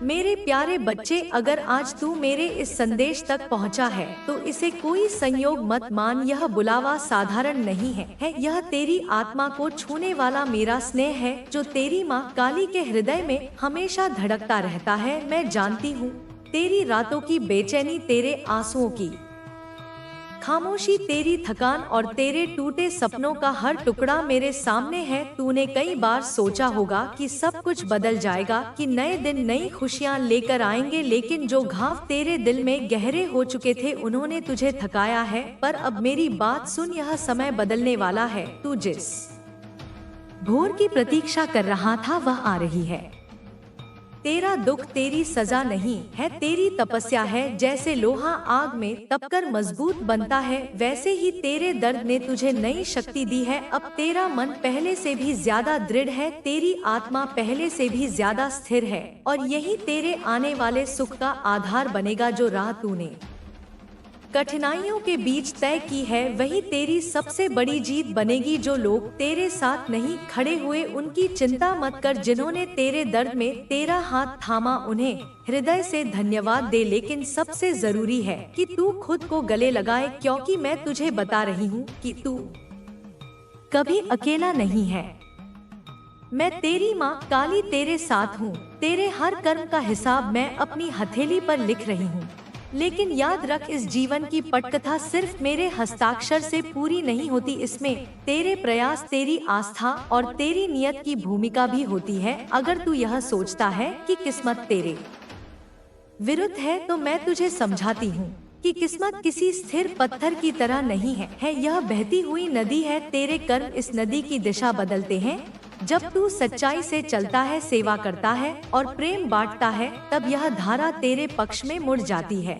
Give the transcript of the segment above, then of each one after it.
मेरे प्यारे बच्चे, अगर आज तू मेरे इस संदेश तक पहुंचा है तो इसे कोई संयोग मत मान। यह बुलावा साधारण नहीं है, यह तेरी आत्मा को छूने वाला मेरा स्नेह है जो तेरी माँ काली के हृदय में हमेशा धड़कता रहता है। मैं जानती हूँ तेरी रातों की बेचैनी, तेरे आंसुओं की खामोशी, तेरी थकान और तेरे टूटे सपनों का हर टुकड़ा मेरे सामने है। तूने कई बार सोचा होगा कि सब कुछ बदल जाएगा, कि नए दिन नई खुशियां लेकर आएंगे, लेकिन जो घाव तेरे दिल में गहरे हो चुके थे उन्होंने तुझे थकाया है। पर अब मेरी बात सुन, यह समय बदलने वाला है। तू जिस भोर की प्रतीक्षा कर रहा था वह आ रही है। तेरा दुख तेरी सजा नहीं है, तेरी तपस्या है। जैसे लोहा आग में तपकर मजबूत बनता है, वैसे ही तेरे दर्द ने तुझे नई शक्ति दी है। अब तेरा मन पहले से भी ज्यादा दृढ़ है, तेरी आत्मा पहले से भी ज्यादा स्थिर है, और यही तेरे आने वाले सुख का आधार बनेगा। जो राह तूने कठिनाइयों के बीच तय की है वही तेरी सबसे बड़ी जीत बनेगी। जो लोग तेरे साथ नहीं खड़े हुए उनकी चिंता मत कर, जिन्होंने तेरे दर्द में तेरा हाथ थामा उन्हें हृदय से धन्यवाद दे। लेकिन सबसे जरूरी है कि तू खुद को गले लगाए, क्योंकि मैं तुझे बता रही हूँ कि तू कभी अकेला नहीं है। मैं तेरी माँ काली तेरे साथ हूँ। तेरे हर कर्म का हिसाब मैं अपनी हथेली पर लिख रही हूँ। लेकिन याद रख, इस जीवन की पटकथा सिर्फ मेरे हस्ताक्षर से पूरी नहीं होती। इसमें तेरे प्रयास, तेरी आस्था और तेरी नियत की भूमिका भी होती है। अगर तू यह सोचता है कि किस्मत तेरे विरुद्ध है तो मैं तुझे समझाती हूँ कि किस्मत किसी स्थिर पत्थर की तरह नहीं है, यह बहती हुई नदी है। तेरे कर्म इस नदी की दिशा बदलते हैं। जब तू सच्चाई से चलता है, सेवा करता है और प्रेम बांटता है, तब यह धारा तेरे पक्ष में मुड़ जाती है।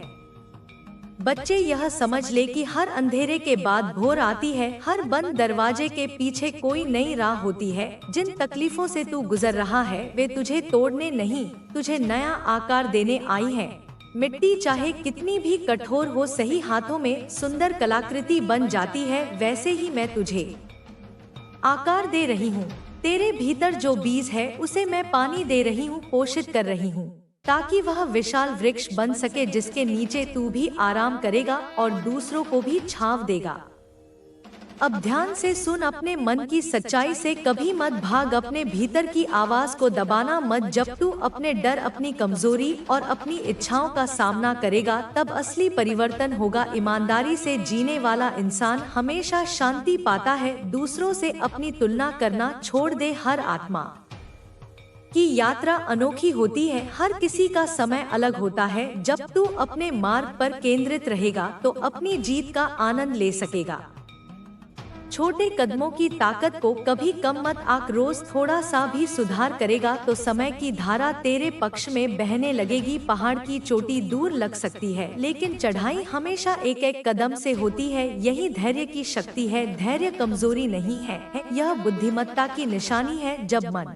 बच्चे, यह समझ ले कि हर अंधेरे के बाद भोर आती है, हर बंद दरवाजे के पीछे कोई नई राह होती है। जिन तकलीफों से तू गुजर रहा है वे तुझे तोड़ने नहीं, तुझे नया आकार देने आई है। मिट्टी चाहे कितनी भी कठोर हो, सही हाथों में सुंदर कलाकृति बन जाती है। वैसे ही मैं तुझे आकार दे रही हूँ। तेरे भीतर जो बीज है उसे मैं पानी दे रही हूँ, पोषित कर रही हूँ, ताकि वह विशाल वृक्ष बन सके जिसके नीचे तू भी आराम करेगा और दूसरों को भी छांव देगा। अब ध्यान से सुन, अपने मन की सच्चाई से कभी मत भाग, अपने भीतर की आवाज को दबाना मत। जब तू अपने डर, अपनी कमजोरी और अपनी इच्छाओं का सामना करेगा तब असली परिवर्तन होगा। ईमानदारी से जीने वाला इंसान हमेशा शांति पाता है। दूसरों से अपनी तुलना करना छोड़ दे। हर आत्मा की यात्रा अनोखी होती है, हर किसी का समय अलग होता है। जब तू अपने मार्ग पर केंद्रित रहेगा तो अपनी जीत का आनंद ले सकेगा। छोटे कदमों की ताकत को कभी कम मत आंक, रोज थोड़ा सा भी सुधार करेगा तो समय की धारा तेरे पक्ष में बहने लगेगी। पहाड़ की चोटी दूर लग सकती है, लेकिन चढ़ाई हमेशा एक एक कदम से होती है। यही धैर्य की शक्ति है। धैर्य कमजोरी नहीं है, यह बुद्धिमत्ता की निशानी है। जब मन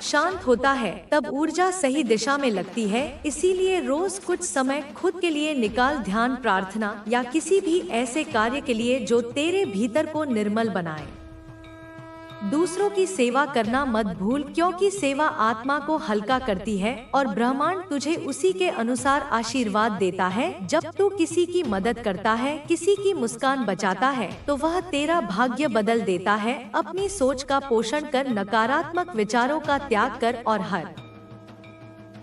शांत होता है तब ऊर्जा सही दिशा में लगती है। इसीलिए रोज कुछ समय खुद के लिए निकाल, ध्यान, प्रार्थना या किसी भी ऐसे कार्य के लिए जो तेरे भीतर को निर्मल बनाए। दूसरों की सेवा करना मत भूल, क्योंकि सेवा आत्मा को हल्का करती है और ब्रह्मांड तुझे उसी के अनुसार आशीर्वाद देता है। जब तू किसी की मदद करता है, किसी की मुस्कान बचाता है, तो वह तेरा भाग्य बदल देता है। अपनी सोच का पोषण कर, नकारात्मक विचारों का त्याग कर और हर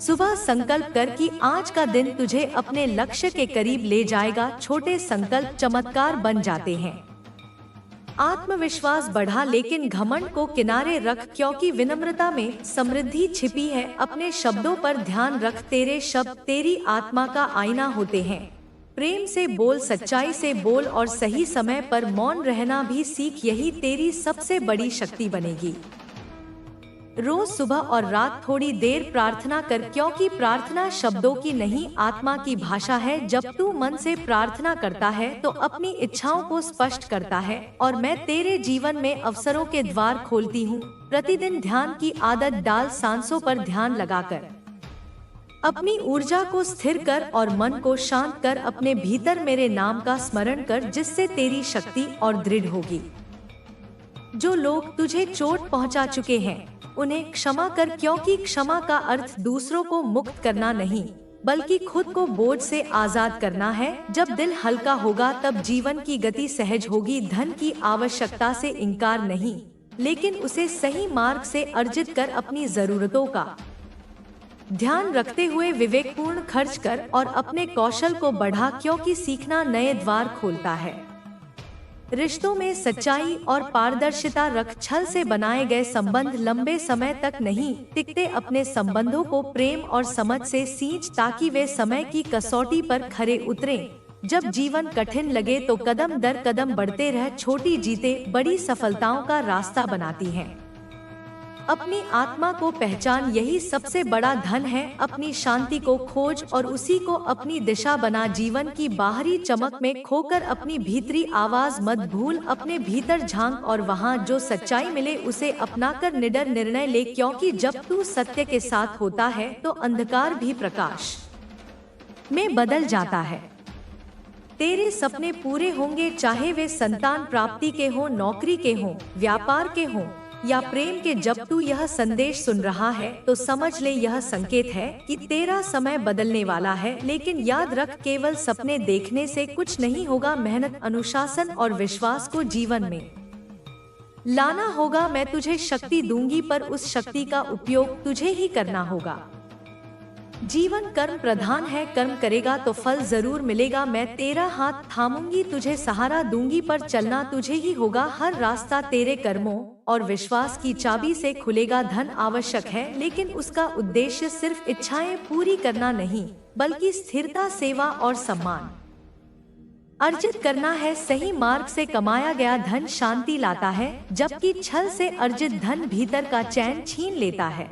सुबह संकल्प कर कि आज का दिन तुझे अपने लक्ष्य के करीब ले जाएगा। छोटे संकल्प चमत्कार बन जाते हैं। आत्मविश्वास बढ़ा, लेकिन घमंड को किनारे रख, क्योंकि विनम्रता में समृद्धि छिपी है। अपने शब्दों पर ध्यान रख, तेरे शब्द तेरी आत्मा का आईना होते हैं। प्रेम से बोल, सच्चाई से बोल और सही समय पर मौन रहना भी सीख, यही तेरी सबसे बड़ी शक्ति बनेगी। रोज सुबह और रात थोड़ी देर प्रार्थना कर, क्योंकि प्रार्थना शब्दों की नहीं, आत्मा की भाषा है। जब तू मन से प्रार्थना करता है तो अपनी इच्छाओं को स्पष्ट करता है और मैं तेरे जीवन में अवसरों के द्वार खोलती हूँ। प्रतिदिन ध्यान की आदत डाल, सांसों पर ध्यान लगाकर अपनी ऊर्जा को स्थिर कर और मन को शांत कर। अपने भीतर मेरे नाम का स्मरण कर, जिससे तेरी शक्ति और दृढ़ होगी। जो लोग तुझे चोट पहुंचा चुके हैं उन्हें क्षमा कर, क्योंकि क्षमा का अर्थ दूसरों को मुक्त करना नहीं बल्कि खुद को बोझ से आजाद करना है। जब दिल हल्का होगा तब जीवन की गति सहज होगी। धन की आवश्यकता से इनकार नहीं, लेकिन उसे सही मार्ग से अर्जित कर अपनी जरूरतों का ध्यान रखते हुए विवेकपूर्ण खर्च कर और अपने कौशल को बढ़ा, क्योंकि सीखना नए द्वार खोलता है। रिश्तों में सच्चाई और पारदर्शिता रख। छल से बनाए गए संबंध लंबे समय तक नहीं टिकते। अपने संबंधों को प्रेम और समझ से सींच, ताकि वे समय की कसौटी पर खरे उतरें। जब जीवन कठिन लगे तो कदम दर कदम बढ़ते रह। छोटी जीतें बड़ी सफलताओं का रास्ता बनाती हैं। अपनी आत्मा को पहचान, यही सबसे बड़ा धन है। अपनी शांति को खोज और उसी को अपनी दिशा बना। जीवन की बाहरी चमक में खोकर अपनी भीतरी आवाज मत भूल। अपने भीतर झांक और वहाँ जो सच्चाई मिले उसे अपनाकर निडर निर्णय ले, क्योंकि जब तू सत्य के साथ होता है तो अंधकार भी प्रकाश में बदल जाता है। तेरे सपने पूरे होंगे, चाहे वे संतान प्राप्ति के हों, नौकरी के हों, व्यापार के हों या प्रेम के। जब तू यह संदेश सुन रहा है तो समझ ले यह संकेत है कि तेरा समय बदलने वाला है। लेकिन याद रख, केवल सपने देखने से कुछ नहीं होगा। मेहनत, अनुशासन और विश्वास को जीवन में लाना होगा। मैं तुझे शक्ति दूंगी, पर उस शक्ति का उपयोग तुझे ही करना होगा। जीवन कर्म प्रधान है, कर्म करेगा तो फल जरूर मिलेगा। मैं तेरा हाथ थामूंगी, तुझे सहारा दूंगी, पर चलना तुझे ही होगा। हर रास्ता तेरे कर्मों और विश्वास की चाबी से खुलेगा। धन आवश्यक है, लेकिन उसका उद्देश्य सिर्फ इच्छाएं पूरी करना नहीं बल्कि स्थिरता, सेवा और सम्मान अर्जित करना है। सही मार्ग से कमाया गया धन शांति लाता है, जबकि छल से अर्जित धन भीतर का चैन छीन लेता है।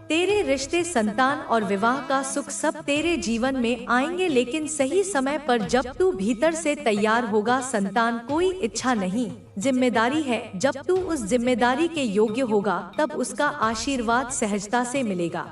तेरे रिश्ते, संतान और विवाह का सुख सब तेरे जीवन में आएंगे, लेकिन सही समय पर, जब तू भीतर से तैयार होगा। संतान कोई इच्छा नहीं, जिम्मेदारी है। जब तू उस जिम्मेदारी के योग्य होगा तब उसका आशीर्वाद सहजता से मिलेगा।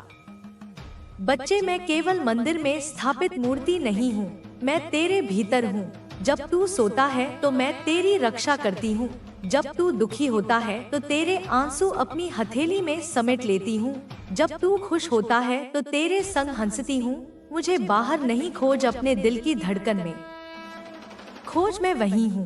बच्चे, मैं केवल मंदिर में स्थापित मूर्ति नहीं हूँ, मैं तेरे भीतर हूँ। जब तू सोता है तो मैं तेरी रक्षा करती हूँ। जब तू दुखी होता है तो तेरे आंसू अपनी हथेली में समेट लेती हूँ। जब तू खुश होता है तो तेरे संग हंसती हूँ। मुझे बाहर नहीं खोज, अपने दिल की धड़कन में खोज, मैं वही हूँ।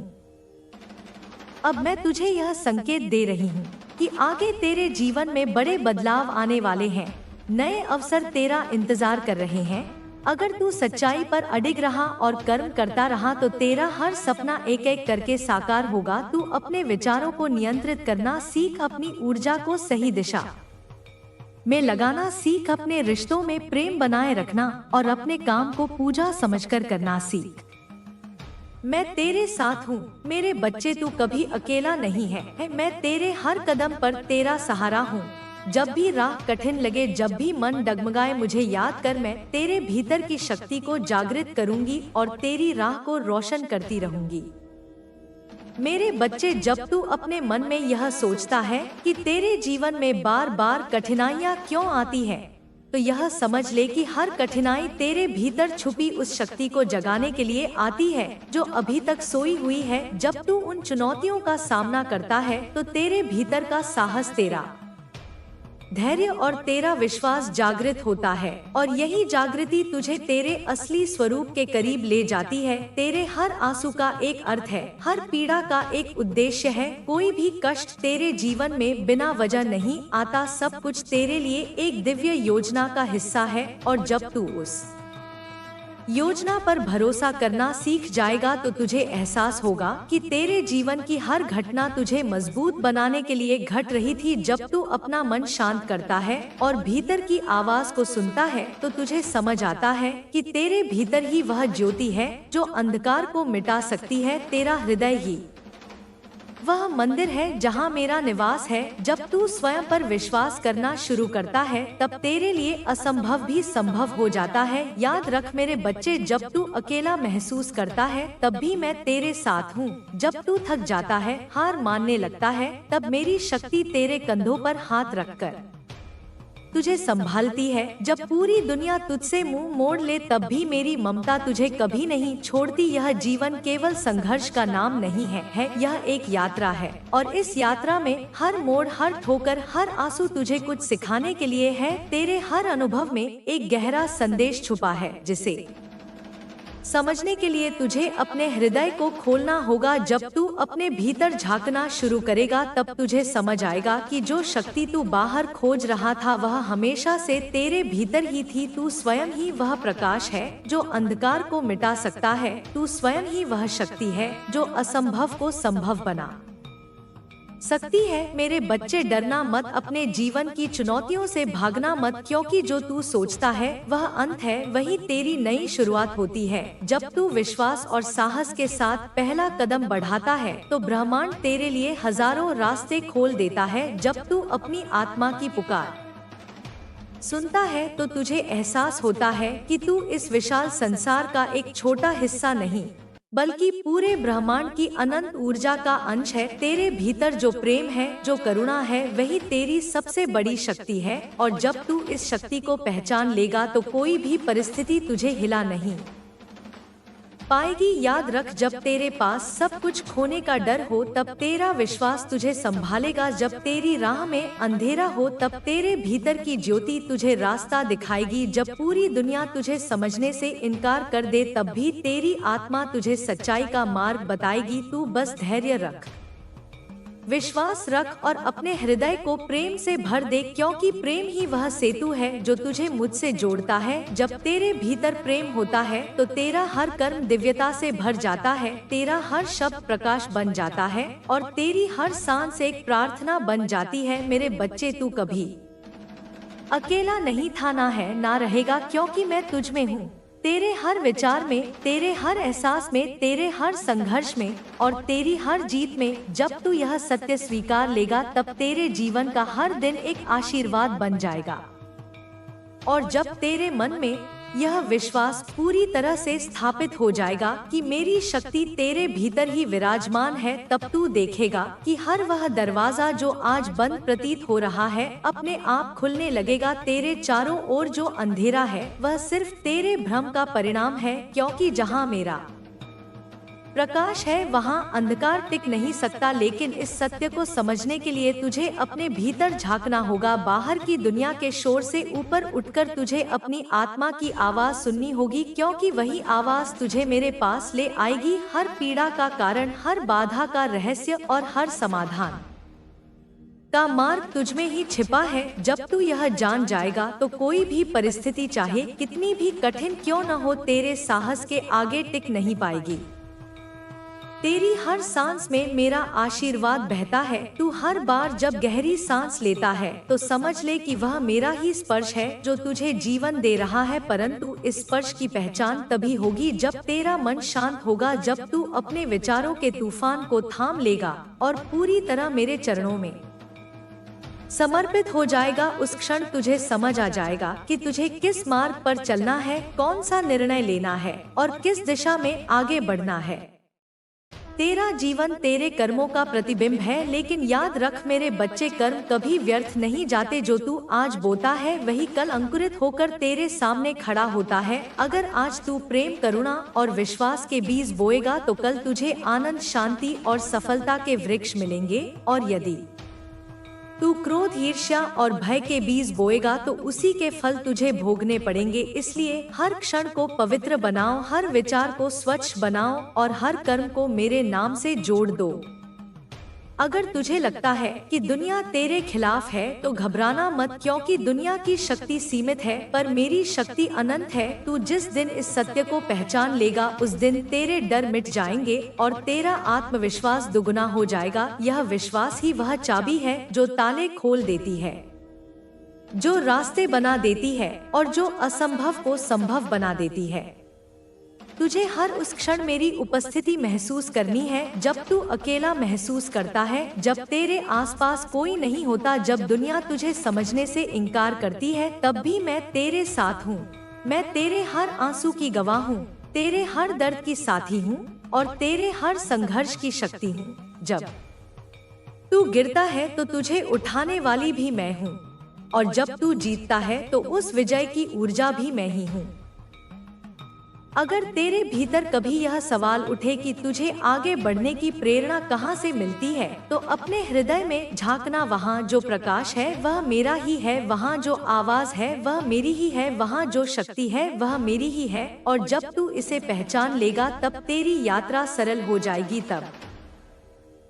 अब मैं तुझे यह संकेत दे रही हूँ कि आगे तेरे जीवन में बड़े बदलाव आने वाले हैं। नए अवसर तेरा इंतजार कर रहे हैं। अगर तू सच्चाई पर अडिग रहा और कर्म करता रहा तो तेरा हर सपना एक एक करके साकार होगा। तू अपने विचारों को नियंत्रित करना सीख, अपनी ऊर्जा को सही दिशा में लगाना सीख, अपने रिश्तों में प्रेम बनाए रखना और अपने काम को पूजा समझकर करना सीख। मैं तेरे साथ हूँ मेरे बच्चे, तू कभी अकेला नहीं है। मैं तेरे हर कदम पर तेरा सहारा हूँ। जब भी राह कठिन लगे, जब भी मन डगमगाए, मुझे याद कर। मैं तेरे भीतर की शक्ति को जागृत करूंगी और तेरी राह को रोशन करती रहूंगी। मेरे बच्चे, जब तू अपने मन में यह सोचता है कि तेरे जीवन में बार बार कठिनाइयाँ क्यों आती हैं, तो यह समझ ले कि हर कठिनाई तेरे भीतर छुपी उस शक्ति को जगाने के लिए आती है जो अभी तक सोई हुई है। जब तू उन चुनौतियों का सामना करता है तो तेरे भीतर का साहस, तेरा धैर्य और तेरा विश्वास जागृत होता है, और यही जागृति तुझे तेरे असली स्वरूप के करीब ले जाती है। तेरे हर आंसू का एक अर्थ है, हर पीड़ा का एक उद्देश्य है। कोई भी कष्ट तेरे जीवन में बिना वजह नहीं आता, सब कुछ तेरे लिए एक दिव्य योजना का हिस्सा है। और जब तू उस योजना पर भरोसा करना सीख जाएगा तो तुझे एहसास होगा कि तेरे जीवन की हर घटना तुझे मजबूत बनाने के लिए घट रही थी। जब तू अपना मन शांत करता है और भीतर की आवाज को सुनता है तो तुझे समझ आता है कि तेरे भीतर ही वह ज्योति है जो अंधकार को मिटा सकती है। तेरा हृदय ही वह मंदिर है जहाँ मेरा निवास है। जब तू स्वयं पर विश्वास करना शुरू करता है तब तेरे लिए असंभव भी संभव हो जाता है। याद रख मेरे बच्चे, जब तू अकेला महसूस करता है तब भी मैं तेरे साथ हूँ। जब तू थक जाता है, हार मानने लगता है, तब मेरी शक्ति तेरे कंधों पर हाथ रखकर तुझे संभालती है। जब पूरी दुनिया तुझसे मुंह मोड़ ले तब भी मेरी ममता तुझे कभी नहीं छोड़ती। यह जीवन केवल संघर्ष का नाम नहीं है, यह एक यात्रा है। और इस यात्रा में हर मोड़, हर ठोकर, हर आंसू तुझे कुछ सिखाने के लिए है। तेरे हर अनुभव में एक गहरा संदेश छुपा है, जिसे समझने के लिए तुझे अपने हृदय को खोलना होगा। जब तू अपने भीतर झांकना शुरू करेगा तब तुझे समझ आएगा कि जो शक्ति तू बाहर खोज रहा था वह हमेशा से तेरे भीतर ही थी। तू स्वयं ही वह प्रकाश है जो अंधकार को मिटा सकता है। तू स्वयं ही वह शक्ति है जो असंभव को संभव बना सकती है। मेरे बच्चे, डरना मत, अपने जीवन की चुनौतियों से भागना मत, क्योंकि जो तू सोचता है वह अंत है, वही तेरी नई शुरुआत होती है। जब तू विश्वास और साहस के साथ पहला कदम बढ़ाता है तो ब्रह्मांड तेरे लिए हजारों रास्ते खोल देता है। जब तू अपनी आत्मा की पुकार सुनता है तो तुझे एहसास होता है कि तू इस विशाल संसार का एक छोटा हिस्सा नहीं बल्कि पूरे ब्रह्मांड की अनंत ऊर्जा का अंश है। तेरे भीतर जो प्रेम है, जो करुणा है, वही तेरी सबसे बड़ी शक्ति है। और जब तू इस शक्ति को पहचान लेगा तो कोई भी परिस्थिति तुझे हिला नहीं पाएगी। याद रख, जब तेरे पास सब कुछ खोने का डर हो तब तेरा विश्वास तुझे संभालेगा। जब तेरी राह में अंधेरा हो तब तेरे भीतर की ज्योति तुझे रास्ता दिखाएगी। जब पूरी दुनिया तुझे समझने से इनकार कर दे तब भी तेरी आत्मा तुझे सच्चाई का मार्ग बताएगी। तू बस धैर्य रख, विश्वास रख और अपने हृदय को प्रेम से भर दे, क्योंकि प्रेम ही वह सेतु है जो तुझे मुझसे जोड़ता है। जब तेरे भीतर प्रेम होता है तो तेरा हर कर्म दिव्यता से भर जाता है, तेरा हर शब्द प्रकाश बन जाता है और तेरी हर सांस एक प्रार्थना बन जाती है। मेरे बच्चे, तू कभी अकेला नहीं था, ना है, ना रहेगा, क्योंकि मैं तुझ में हूँ। तेरे हर विचार में, तेरे हर एहसास में, तेरे हर संघर्ष में और तेरी हर जीत में। जब तू यह सत्य स्वीकार लेगा तब तेरे जीवन का हर दिन एक आशीर्वाद बन जाएगा। और जब तेरे मन में यह विश्वास पूरी तरह से स्थापित हो जाएगा कि मेरी शक्ति तेरे भीतर ही विराजमान है, तब तू देखेगा कि हर वह दरवाजा जो आज बंद प्रतीत हो रहा है अपने आप खुलने लगेगा। तेरे चारों ओर जो अंधेरा है वह सिर्फ तेरे भ्रम का परिणाम है, क्योंकि जहाँ मेरा प्रकाश है वहाँ अंधकार टिक नहीं सकता। लेकिन इस सत्य को समझने के लिए तुझे अपने भीतर झांकना होगा। बाहर की दुनिया के शोर से ऊपर उठकर तुझे अपनी आत्मा की आवाज सुननी होगी, क्योंकि वही आवाज तुझे मेरे पास ले आएगी। हर पीड़ा का कारण, हर बाधा का रहस्य और हर समाधान का मार्ग तुझ में ही छिपा है। जब तू यह जान जाएगा तो कोई भी परिस्थिति चाहे कितनी भी कठिन क्यों न हो, तेरे साहस के आगे टिक नहीं पाएगी। तेरी हर सांस में मेरा आशीर्वाद बहता है। तू हर बार जब गहरी सांस लेता है तो समझ ले कि वह मेरा ही स्पर्श है जो तुझे जीवन दे रहा है। परंतु इस स्पर्श की पहचान तभी होगी जब तेरा मन शांत होगा, जब तू अपने विचारों के तूफान को थाम लेगा और पूरी तरह मेरे चरणों में समर्पित हो जाएगा। उस क्षण तुझे समझ आ जाएगा कि तुझे किस मार्ग पर चलना है, कौन सा निर्णय लेना है और किस दिशा में आगे बढ़ना है। तेरा जीवन तेरे कर्मों का प्रतिबिंब है, लेकिन याद रख मेरे बच्चे, कर्म कभी व्यर्थ नहीं जाते। जो तू आज बोता है वही कल अंकुरित होकर तेरे सामने खड़ा होता है। अगर आज तू प्रेम, करुणा और विश्वास के बीज बोएगा तो कल तुझे आनंद, शांति और सफलता के वृक्ष मिलेंगे। और यदि तू क्रोध, ईर्ष्या और भय के बीज बोएगा तो उसी के फल तुझे भोगने पड़ेंगे। इसलिए हर क्षण को पवित्र बनाओ, हर विचार को स्वच्छ बनाओ और हर कर्म को मेरे नाम से जोड़ दो। अगर तुझे लगता है कि दुनिया तेरे खिलाफ है तो घबराना मत, क्योंकि दुनिया की शक्ति सीमित है पर मेरी शक्ति अनंत है। तू जिस दिन इस सत्य को पहचान लेगा उस दिन तेरे डर मिट जाएंगे और तेरा आत्मविश्वास दुगुना हो जाएगा। यह विश्वास ही वह चाबी है जो ताले खोल देती है, जो रास्ते बना देती है और जो असंभव को संभव बना देती है। तुझे हर उस क्षण मेरी उपस्थिति महसूस करनी है जब तू अकेला महसूस करता है, जब तेरे आसपास कोई नहीं होता, जब दुनिया तुझे समझने से इनकार करती है, तब भी मैं तेरे साथ हूँ। मैं तेरे हर आंसू की गवाह हूँ, तेरे हर दर्द की साथी हूँ और तेरे हर संघर्ष की शक्ति हूँ। जब तू गिरता है तो तुझे उठाने वाली भी मैं हूँ। और जब तू जीतता है तो उस विजय की ऊर्जा भी मैं ही हूँ। अगर तेरे भीतर कभी यह सवाल उठे कि तुझे आगे बढ़ने की प्रेरणा कहाँ से मिलती है, तो अपने हृदय में झांकना। वहाँ जो प्रकाश है वह मेरा ही है, वहाँ जो आवाज है वह मेरी ही है, वहाँ जो शक्ति है वह मेरी ही है। और जब तू इसे पहचान लेगा तब तेरी यात्रा सरल हो जाएगी। तब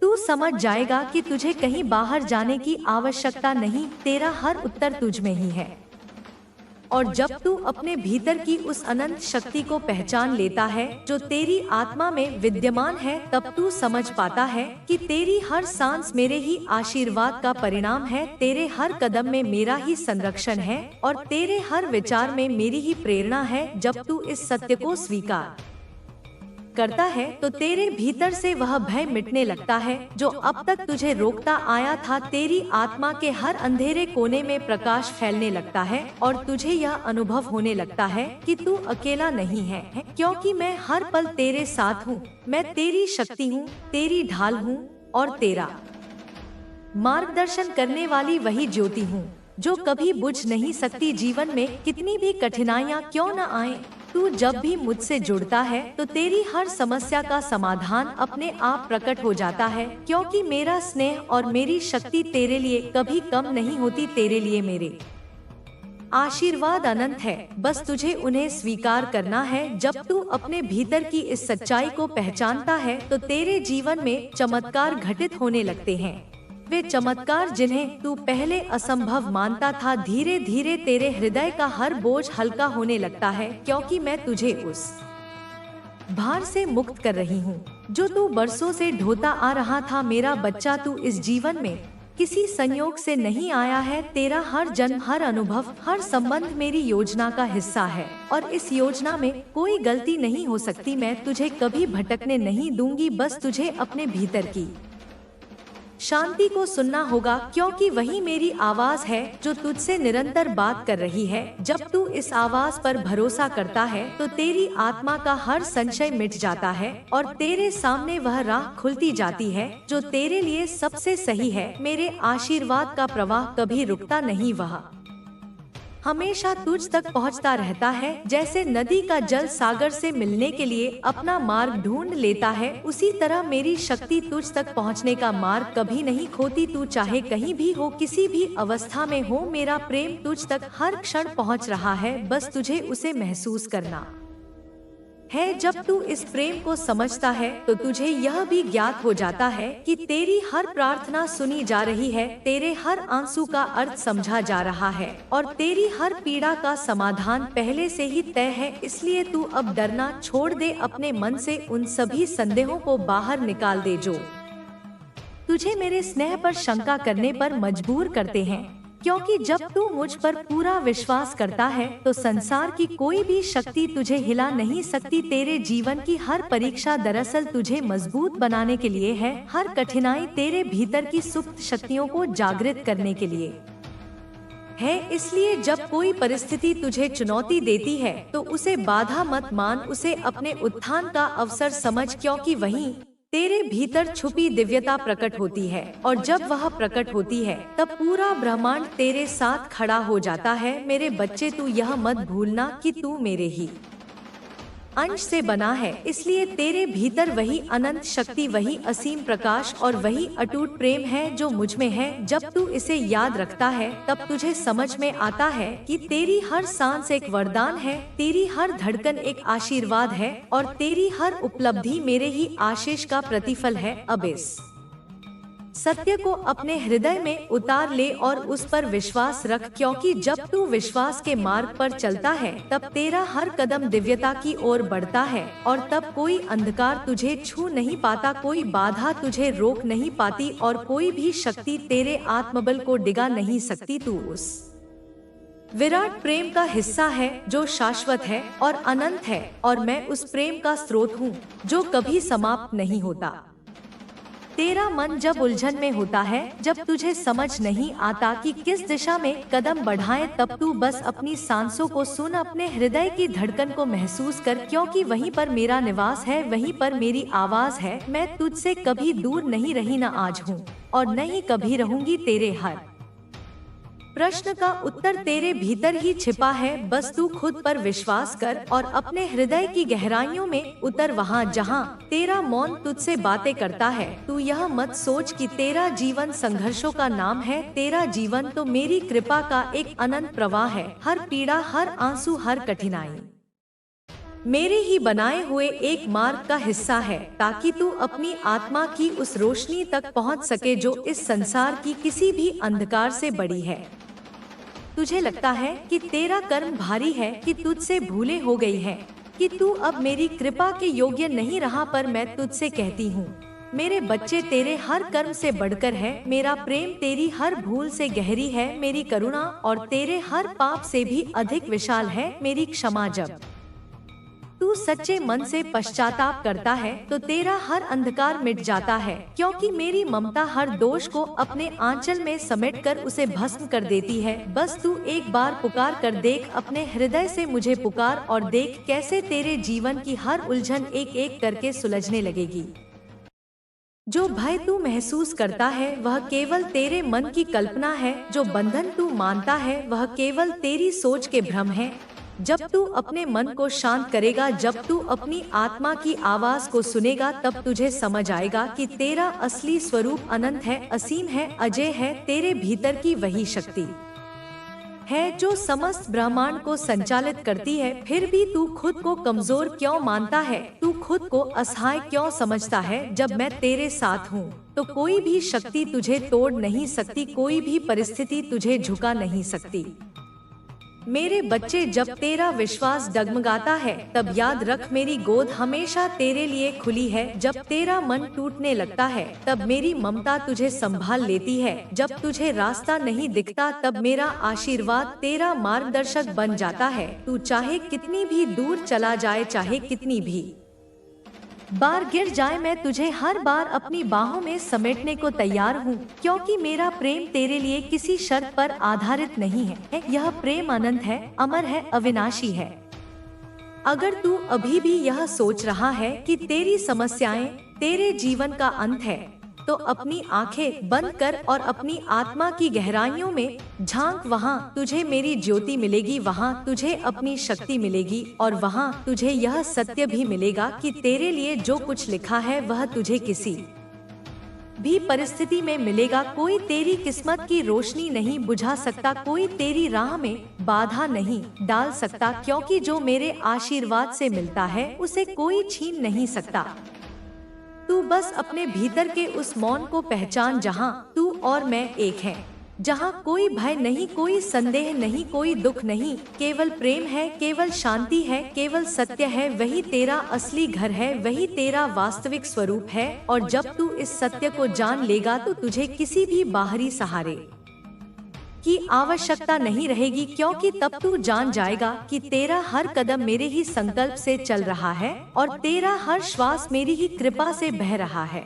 तू समझ जाएगा कि तुझे कहीं बाहर जाने की आवश्यकता नहीं, तेरा हर उत्तर तुझ में ही है। और जब तू अपने भीतर की उस अनंत शक्ति को पहचान लेता है जो तेरी आत्मा में विद्यमान है, तब तू समझ पाता है कि तेरी हर सांस मेरे ही आशीर्वाद का परिणाम है, तेरे हर कदम में मेरा ही संरक्षण है और तेरे हर विचार में मेरी ही प्रेरणा है। जब तू इस सत्य को स्वीकार करता है तो तेरे भीतर से वह भय मिटने लगता है जो अब तक तुझे रोकता आया था। तेरी आत्मा के हर अंधेरे कोने में प्रकाश फैलने लगता है और तुझे यह अनुभव होने लगता है कि तू अकेला नहीं है, क्योंकि मैं हर पल तेरे साथ हूँ। मैं तेरी शक्ति हूँ, तेरी ढाल हूँ और तेरा मार्गदर्शन करने वाली वही ज्योति हूँ जो कभी बुझ नहीं सकती। जीवन में कितनी भी कठिनाइयाँ क्यों न आए, तू जब भी मुझसे जुड़ता है तो तेरी हर समस्या का समाधान अपने आप प्रकट हो जाता है, क्योंकि मेरा स्नेह और मेरी शक्ति तेरे लिए कभी कम नहीं होती। तेरे लिए मेरे आशीर्वाद अनंत है, बस तुझे उन्हें स्वीकार करना है। जब तू अपने भीतर की इस सच्चाई को पहचानता है तो तेरे जीवन में चमत्कार घटित होने लगते हैं। वे चमत्कार जिन्हें तू पहले असंभव मानता था, धीरे धीरे तेरे हृदय का हर बोझ हल्का होने लगता है, क्योंकि मैं तुझे उस भार से मुक्त कर रही हूँ जो तू बरसों से ढोता आ रहा था। मेरा बच्चा, तू इस जीवन में किसी संयोग से नहीं आया है। तेरा हर जन्म, हर अनुभव, हर संबंध मेरी योजना का हिस्सा है और इस योजना में कोई गलती नहीं हो सकती। मैं तुझे कभी भटकने नहीं दूंगी, बस तुझे अपने भीतर की शांति को सुनना होगा, क्योंकि वही मेरी आवाज है जो तुझसे निरंतर बात कर रही है। जब तू इस आवाज पर भरोसा करता है तो तेरी आत्मा का हर संशय मिट जाता है और तेरे सामने वह राह खुलती जाती है जो तेरे लिए सबसे सही है। मेरे आशीर्वाद का प्रवाह कभी रुकता नहीं, वह हमेशा तुझ तक पहुंचता रहता है। जैसे नदी का जल सागर से मिलने के लिए अपना मार्ग ढूंढ लेता है, उसी तरह मेरी शक्ति तुझ तक पहुंचने का मार्ग कभी नहीं खोती। तू चाहे कहीं भी हो, किसी भी अवस्था में हो, मेरा प्रेम तुझ तक हर क्षण पहुंच रहा है, बस तुझे उसे महसूस करना है। जब तू इस प्रेम को समझता है तो तुझे यह भी ज्ञात हो जाता है कि तेरी हर प्रार्थना सुनी जा रही है, तेरे हर आंसू का अर्थ समझा जा रहा है और तेरी हर पीड़ा का समाधान पहले से ही तय है। इसलिए तू अब डरना छोड़ दे, अपने मन से उन सभी संदेहों को बाहर निकाल दे जो तुझे मेरे स्नेह पर शंका करने पर मजबूर करते हैं। क्योंकि जब तू मुझ पर पूरा विश्वास करता है तो संसार की कोई भी शक्ति तुझे हिला नहीं सकती। तेरे जीवन की हर परीक्षा दरअसल तुझे मजबूत बनाने के लिए है, हर कठिनाई तेरे भीतर की सुप्त शक्तियों को जागृत करने के लिए है। इसलिए जब कोई परिस्थिति तुझे चुनौती देती है तो उसे बाधा मत मान, उसे अपने उत्थान का अवसर समझ, क्योंकि वहीं तेरे भीतर छुपी दिव्यता प्रकट होती है और जब वह प्रकट होती है तब पूरा ब्रह्मांड तेरे साथ खड़ा हो जाता है। मेरे बच्चे, तू यह मत भूलना कि तू मेरे ही अंश से बना है, इसलिए तेरे भीतर वही अनंत शक्ति, वही असीम प्रकाश और वही अटूट प्रेम है जो मुझ में है। जब तू इसे याद रखता है तब तुझे समझ में आता है कि तेरी हर सांस एक वरदान है, तेरी हर धड़कन एक आशीर्वाद है और तेरी हर उपलब्धि मेरे ही आशीष का प्रतिफल है। अब इस सत्य को अपने हृदय में उतार ले और उस पर विश्वास रख, क्योंकि जब तू विश्वास के मार्ग पर चलता है तब तेरा हर कदम दिव्यता की ओर बढ़ता है और तब कोई अंधकार तुझे छू नहीं पाता, कोई बाधा तुझे रोक नहीं पाती और कोई भी शक्ति तेरे आत्मबल को डिगा नहीं सकती। तू उस विराट प्रेम का हिस्सा है जो शाश्वत है और अनंत है और मैं उस प्रेम का स्रोत हूँ जो कभी समाप्त नहीं होता। तेरा मन जब उलझन में होता है, जब तुझे समझ नहीं आता कि किस दिशा में कदम बढ़ाएं, तब तू बस अपनी सांसों को सुन, अपने हृदय की धड़कन को महसूस कर, क्योंकि वहीं पर मेरा निवास है, वहीं पर मेरी आवाज है। मैं तुझसे कभी दूर नहीं रही, न आज हूँ और न ही कभी रहूंगी। तेरे हर प्रश्न का उत्तर तेरे भीतर ही छिपा है, बस तू खुद पर विश्वास कर और अपने हृदय की गहराइयों में उतर, वहाँ जहाँ तेरा मौन तुझसे बातें करता है। तू यह मत सोच कि तेरा जीवन संघर्षों का नाम है, तेरा जीवन तो मेरी कृपा का एक अनंत प्रवाह है। हर पीड़ा, हर आंसू, हर कठिनाई मेरे ही बनाए हुए एक मार्ग का हिस्सा है, ताकि तू अपनी आत्मा की उस रोशनी तक पहुंच सके जो इस संसार की किसी भी अंधकार से बड़ी है। तुझे लगता है कि तेरा कर्म भारी है, कि तुझसे भूले हो गई है, कि तू अब मेरी कृपा के योग्य नहीं रहा, पर मैं तुझसे कहती हूँ मेरे बच्चे, तेरे हर कर्म से बढ़कर है मेरा प्रेम, तेरी हर भूल से गहरी है मेरी करुणा, और तेरे हर पाप से भी अधिक विशाल है मेरी क्षमा। जब तू सच्चे मन से पश्चाताप करता है तो तेरा हर अंधकार मिट जाता है, क्योंकि मेरी ममता हर दोष को अपने आंचल में समेटकर उसे भस्म कर देती है। बस तू एक बार पुकार कर देख, अपने हृदय से मुझे पुकार और देख कैसे तेरे जीवन की हर उलझन एक एक करके सुलझने लगेगी। जो भय तू महसूस करता है वह केवल तेरे मन की कल्पना है, जो बंधन तू मानता है वह केवल तेरी सोच के भ्रम है। जब तू अपने मन को शांत करेगा, जब तू अपनी आत्मा की आवाज को सुनेगा, तब तुझे समझ आएगा कि तेरा असली स्वरूप अनंत है, असीम है, अजय है। तेरे भीतर की वही शक्ति है जो समस्त ब्रह्मांड को संचालित करती है। फिर भी तू खुद को कमजोर क्यों मानता है? तू खुद को असहाय क्यों समझता है? जब मैं तेरे साथ हूँ तो कोई भी शक्ति तुझे तोड़ नहीं सकती, कोई भी परिस्थिति तुझे झुका नहीं सकती। मेरे बच्चे, जब तेरा विश्वास डगमगाता है तब याद रख मेरी गोद हमेशा तेरे लिए खुली है। जब तेरा मन टूटने लगता है तब मेरी ममता तुझे संभाल लेती है। जब तुझे रास्ता नहीं दिखता तब मेरा आशीर्वाद तेरा मार्गदर्शक बन जाता है। तू चाहे कितनी भी दूर चला जाए, चाहे कितनी भी बार गिर जाए, मैं तुझे हर बार अपनी बाहों में समेटने को तैयार हूँ, क्योंकि मेरा प्रेम तेरे लिए किसी शर्त पर आधारित नहीं है। यह प्रेम अनंत है, अमर है, अविनाशी है। अगर तू अभी भी यह सोच रहा है कि तेरी समस्याएं तेरे जीवन का अंत है, तो अपनी आंखें बंद कर और अपनी आत्मा की गहराइयों में झांक। वहाँ तुझे मेरी ज्योति मिलेगी, वहाँ तुझे अपनी शक्ति मिलेगी, और वहाँ तुझे यह सत्य भी मिलेगा कि तेरे लिए जो कुछ लिखा है वह तुझे किसी भी परिस्थिति में मिलेगा। कोई तेरी किस्मत की रोशनी नहीं बुझा सकता, कोई तेरी राह में बाधा नहीं डाल सकता, क्योंकि जो मेरे आशीर्वाद से मिलता है उसे कोई छीन नहीं सकता। तू बस अपने भीतर के उस मौन को पहचान, जहाँ तू और मैं एक हैं, जहाँ कोई भय नहीं, कोई संदेह नहीं, कोई दुख नहीं, केवल प्रेम है, केवल शांति है, केवल सत्य है। वही तेरा असली घर है, वही तेरा वास्तविक स्वरूप है। और जब तू इस सत्य को जान लेगा तो तुझे किसी भी बाहरी सहारे की आवश्यकता नहीं रहेगी, क्योंकि तब तू जान जाएगा कि तेरा हर कदम मेरे ही संकल्प से चल रहा है और तेरा हर श्वास मेरी ही कृपा से बह रहा है।